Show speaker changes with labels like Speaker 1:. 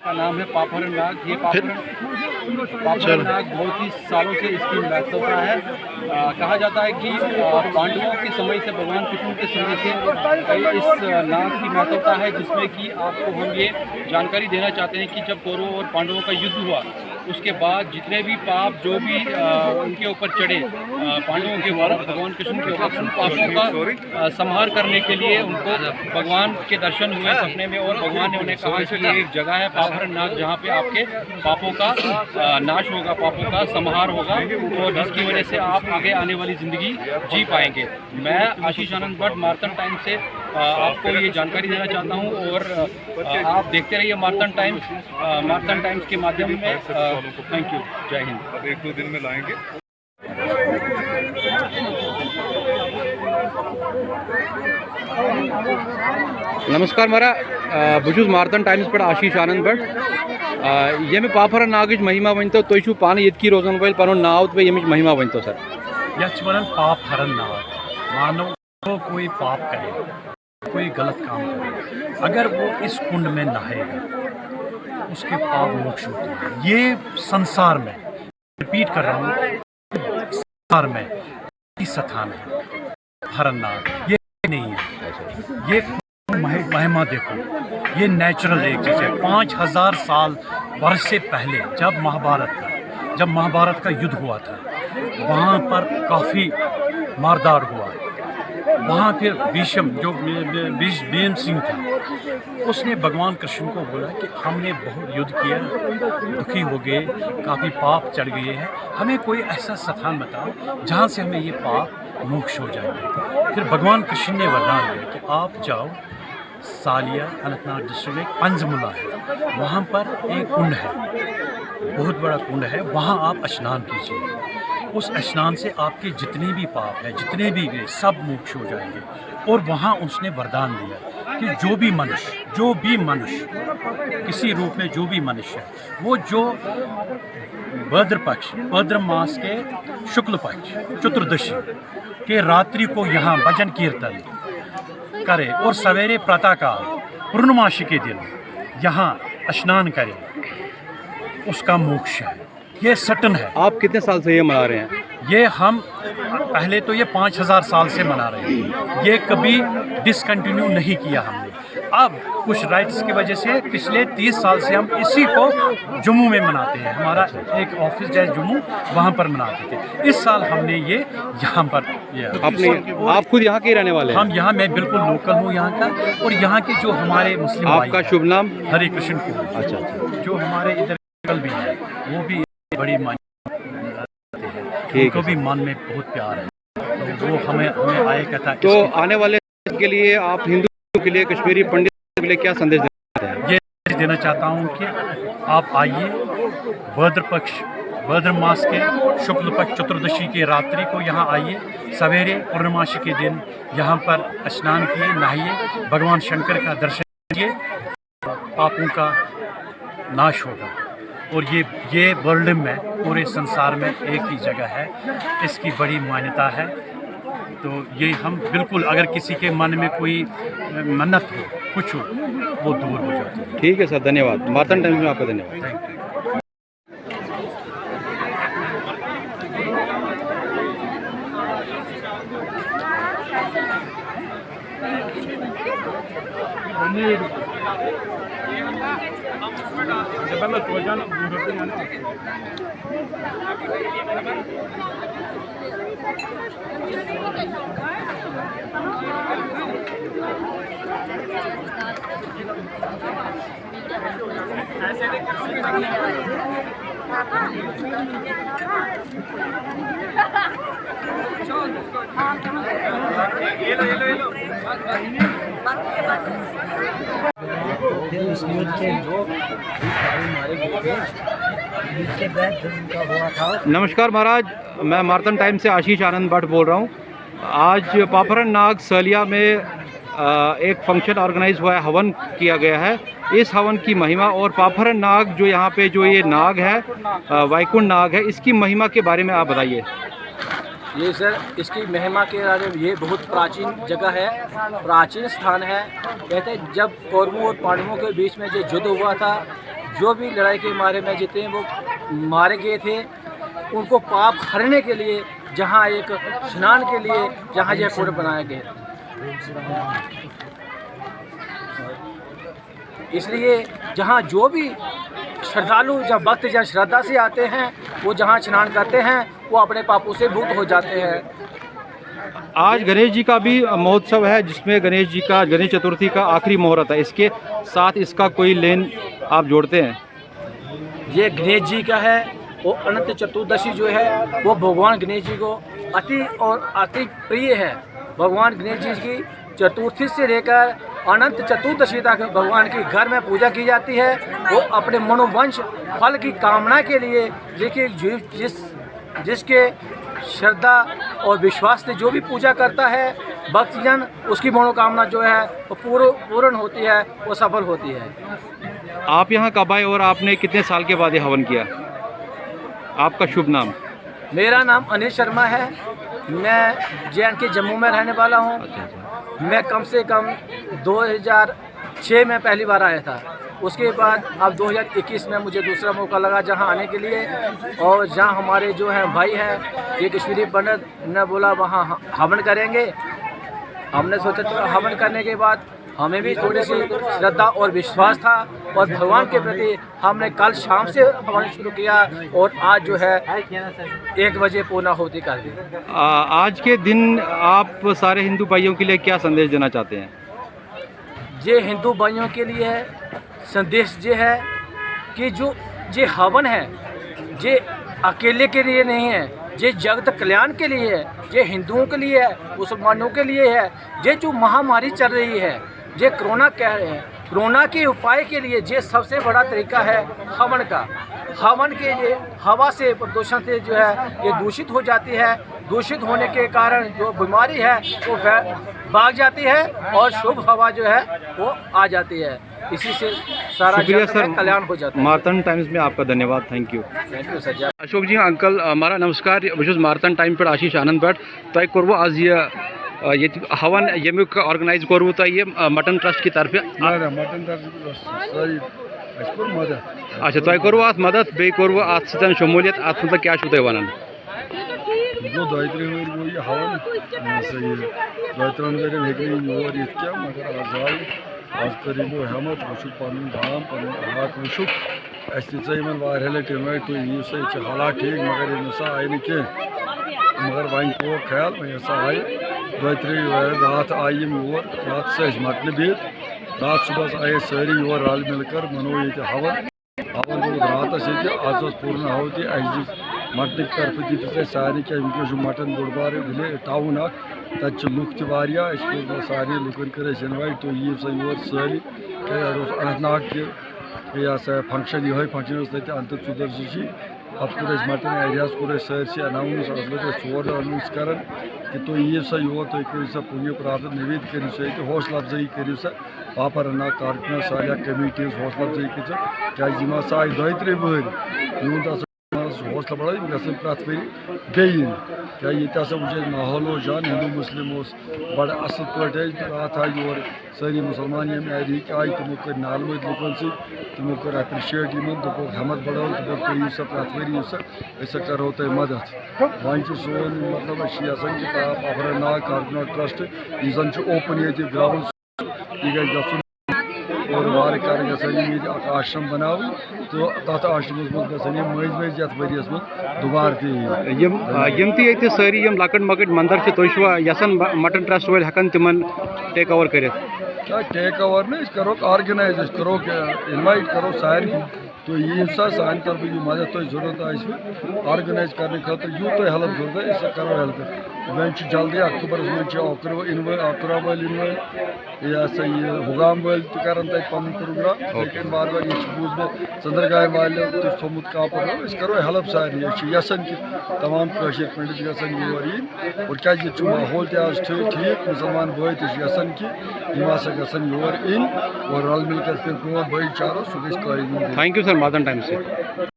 Speaker 1: का नाम है पापहरण नाग। ये पापहरण नाग बहुत ही सालों से इसकी महत्वता है। कहा जाता है कि पांडवों के समय से भगवान कृष्ण के समय से इस नाग की महत्वता है, जिसमें कि आपको हम ये जानकारी देना चाहते हैं कि जब कौरवों और पांडवों का युद्ध हुआ उसके बाद जितने भी पाप जो भी उनके ऊपर चढ़े पांडवों के ऊपर, भगवान कृष्ण के ऊपर, उन पापों का संहार करने के लिए उनको भगवान के दर्शन हुए सपने में, और भगवान ने उन्हें कहा कि ये एक जगह है पापहरण नाग जहाँ पे आपके पापों का नाश होगा, पापों का संहार होगा, और जिसकी वजह से आप आगे आने वाली ज़िंदगी जी पाएंगे। मैं आशीष आनंद भट्ट मार्तन टाइम्स से आपको ये जानकारी देना चाहता हूँ, और आप देखते रहिए मार्तन टाइम्स के माध्यम में। थैंक यू, जय हिंद।
Speaker 2: अब 1-2 दिन में लाएंगे।
Speaker 1: नमस्कार मारा बहुत मार्तन टाइम्स पे आशीष आनंद भट्ट ये पापहरण नाग महिमा वन तो तुम पान ये रोजन वल पन नाव तो ये महिमा वन तो सर
Speaker 3: यह वन पापहरण नाग। मानव को कोई पाप करे, कोई गलत काम करे, अगर वो इस कुंड में नहाएगा उसके पाप मोक्ष होते हैं। ये संसार में, रिपीट कर रहा हूँ, संसार में स्थान है हरण नाग, ये नहीं है। ये महिमा देखो, ये नेचुरल एक चीज़ है। 5000 साल वर्ष से पहले जब महाभारत का युद्ध हुआ था, वहाँ पर काफ़ी मारदार हुआ। वहाँ फिर भीम सिंह था, उसने भगवान कृष्ण को बोला कि हमने बहुत युद्ध किया, दुखी हो गए, काफ़ी पाप चढ़ गए हैं, हमें कोई ऐसा स्थान बताओ जहाँ से हमें ये पाप मोक्ष हो जाएंगे। फिर भगवान कृष्ण ने वरदान दिया कि आप जाओ सालिया, अनंतनाग डिस्ट्रिक्ट में पंजमुला है, वहाँ पर एक कुंड है, बहुत बड़ा कुंड है, वहाँ आप स्नान कीजिए। उस स्नान से आपके जितने भी पाप हैं, जितने भी गए, सब मोक्ष हो जाएंगे। और वहाँ उसने वरदान दिया कि जो भी मनुष्य किसी रूप में जो भी मनुष्य है, वो जो भाद्र मास के शुक्ल पक्ष चतुर्दशी के रात्रि को यहाँ भजन कीर्तन करे और सवेरे प्रातःकाल पूर्णमासी के दिन यहाँ स्नान करे, उसका मोक्ष है। ये सटन है।
Speaker 1: आप कितने साल से ये मना रहे हैं?
Speaker 3: ये हम पहले तो ये 5000 साल से मना रहे हैं, ये कभी डिसकंटिन्यू नहीं किया हमने। अब कुछ राइट्स की वजह से पिछले 30 साल से हम इसी को जम्मू में मनाते हैं। हमारा एक ऑफिस है जम्मू, वहाँ पर मनाते थे। इस साल हमने ये यहाँ पर
Speaker 1: आप खुद यहाँ के रहने वाले हैं?
Speaker 3: हम यहाँ, मैं बिल्कुल लोकल हूँ यहाँ का, और यहाँ के जो हमारे मुस्लिम,
Speaker 1: आपका शुभ नाम?
Speaker 3: हरे कृष्ण को।
Speaker 1: अच्छा,
Speaker 3: जो हमारे इधर भी है वो भी बड़ी मान्यता है, उनको भी मन में बहुत प्यार है, तो वो हमें आए कहता।
Speaker 1: तो आने वाले के लिए आप हिंदू के लिए, कश्मीरी पंडित के लिए क्या संदेश देते हैं?
Speaker 3: ये देना चाहता हूँ कि आप आइए, भाद्र मास के शुक्ल पक्ष चतुर्दशी की रात्रि को यहाँ आइए, सवेरे पूर्णमासी के दिन यहाँ पर स्नान किए, नहाइए, भगवान शंकर का दर्शन कीजिए, पापों का नाश होगा। और ये वर्ल्ड में, पूरे संसार में एक ही जगह है, इसकी बड़ी मान्यता है। तो ये हम बिल्कुल, अगर किसी के मन में कोई मन्नत हो, कुछ हो, वो दूर हो जाती है।
Speaker 1: ठीक है सर, धन्यवाद। मार्तन टाइम्स में आपका धन्यवाद।
Speaker 3: Thank you.
Speaker 1: नमस्कार महाराज, मैं मार्तन टाइम्स से आशीष आनंद भट्ट बोल रहा हूँ। आज पापहरण नाग सालिया में एक फंक्शन ऑर्गेनाइज हुआ है, हवन किया गया है। इस हवन की महिमा और पापहरण नाग जो यहाँ पे जो ये नाग है, वैकुंठ नाग है, इसकी महिमा के बारे में आप बताइए।
Speaker 4: ये सर, इसकी महिमा के बारे में, ये बहुत प्राचीन जगह है, प्राचीन स्थान है। कहते हैं जब कौरवों और पांडवों के बीच में जो युद्ध हुआ था, जो भी लड़ाई के मारे में जितने वो मारे गए थे, उनको पाप हरने के लिए जहाँ एक स्नान के लिए जहाँ यह कुंड बनाए गए थे। इसलिए जहाँ जो भी श्रद्धालु जब भक्त जहाँ श्रद्धा से आते हैं, वो जहाँ स्नान करते हैं, वो अपने पापों से मुक्त हो जाते हैं।
Speaker 1: आज गणेश जी का भी महोत्सव है, जिसमें गणेश चतुर्थी का आखिरी मुहूर्त है। इसके साथ इसका कोई लेन आप जोड़ते हैं?
Speaker 4: ये गणेश जी का है, वो अनंत चतुर्दशी जो है वो भगवान गणेश जी को अति प्रिय है। भगवान गणेश जी की चतुर्थी से लेकर अनंत चतुर्दशी तक भगवान की घर में पूजा की जाती है। वो अपने मनोवंश फल की कामना के लिए, देखिए जिसके श्रद्धा और विश्वास से जो भी पूजा करता है भक्तजन, उसकी मनोकामना जो है वो पूर्ण होती है, वो सफल होती है।
Speaker 1: आप यहाँ कब आए और आपने कितने साल के बाद ये हवन किया? आपका शुभ नाम?
Speaker 4: मेरा नाम अनिल शर्मा है। मैं जे.एंड.के जम्मू में रहने वाला हूँ। मैं कम से कम 2006 में पहली बार आया था। उसके बाद अब 2021 में मुझे दूसरा मौका लगा जहां आने के लिए, और जहां हमारे जो हैं भाई हैं, ये कश्मीरी पंडित ने बोला वहां हवन करेंगे। हमने सोचा चलो हवन करने के बाद हमें भी थोड़ी सी श्रद्धा और विश्वास था, और भगवान के प्रति हमने कल शाम से हवन शुरू किया, और आज जो है 1 बजे पूर्णाहुति कर दी।
Speaker 1: आज के दिन आप सारे हिंदू भाइयों के लिए क्या संदेश देना चाहते हैं?
Speaker 4: ये हिंदू भाइयों के लिए संदेश ये है कि जो ये हवन है, ये अकेले के लिए नहीं है, ये जगत कल्याण के लिए है, ये हिंदुओं के लिए है, मुसलमानों के लिए है। ये जो महामारी चल रही है, ये कोरोना कह रहे हैं, कोरोना के उपाय के लिए ये सबसे बड़ा तरीका है हवन का। हवन के लिए हवा से, प्रदूषण से जो है ये दूषित हो जाती है। दूषित होने के कारण जो बीमारी है वो भाग जाती है, और शुभ हवा जो है वो आ जाती है। इसी से सारा कल्याण हो जाता है।
Speaker 1: मार्तन टाइम्स में आपका धन्यवाद। Thank you
Speaker 4: sir.
Speaker 1: Ashok ji, uncle हमारा नमस्कार। बहुत मार्तन टाइम पे आशीष आनंद भट्ट तय कोर्व आज ये हवन यमुक ऑर्गेनाइज कोर्व तो ये मटन ट्रस्ट की तरफ अच्छा तय कोर्व अत मदद बे कोर्व अत सतन शमूलियत अत मतलब क्या तुम वन
Speaker 2: गो 2-3 गो ये हवन सही 2-3 वर हेक योर ये क्या मगर आज करीबो हमत वुशु पन गाम पन हाथ वुशु इन वार लट इनवाइट तो ये हालात ठीक मगर इन आई के मगर वन को ख्याल मैं आई 2-3 रात आई योर रात से मटन बित रात सुबह आए सारी योर रल मिलकर मनो ये हवन रात आज पूर्ण आहुति मटन तरफ दी सारे क्या मटन बोड़ बार टाउन तक लुक तह सारे लुकन कर इनवाइट तो यी सा योर सारी अनंतनाग के सा फंक्शन ये फंक्शन अंत चतुर्दशी पत् कोर मटन एरियाज कोर सारे अनाउंस चोर अनाउंस कर कि तुम यी सा योर तुम करो सा पुण्य प्राप्त नवीद करो सा हौसला अफजाई करो सा पापर अन्ना कारकुन सारिया कमिटीज हौसला अफजाई कर क्या सा आए 2-3 वर यून हौसला बढ़ा गसन प्रत वन क्या ये वो माहौल जान हिंदू मुस्लिम बड़ असल पे रात आई योर सारी मुसलमान यम एरिक आई तमो कर नाल मत लुकन तमो कर अप्रिशिएट दोप हमत बढ़ो दोप करो सा प्रत वर करो तुम मदद वन सोन मतलब कि पापर नाग कारकुन ट्रस्ट यह ओपन ये ग्राउंड यह गु और वार कर आश्रम बनाव तो तथ आश्रम मज ये वरियस मज दुबार
Speaker 1: तम सारी लकट मकट मंदिर तुम यसान मटन ट्रस्ट वाल हेकन तिमन टेक ओवर कर
Speaker 2: टेक ओवर ना करो ऑर्गेनाइज करो इनवाइट करो सारे तो ये सान तरफ यह मदद तुम जरूरत ऑर्गेनाइज करने खतर यू तुम हेल्प जरूरत करो हेल्प वन जल्दी अक्टूबर में अक्रा वाल यह सा यह हुगाम वाल कर पन प्रोग्राम बार बार ये बूझ मे चंद्रगाह वाल थोमुत कह प्रोग्राम करो हेल्प सारे यसान कि तमाम पंडित गसन योर इन और क्या माहौल तज ठीक मुसलमान भाई तसान कि गसन योर इन और रल मिलकर भाईचारा सह गई।
Speaker 1: थैंक यू सर मार्तन टाइम्स से।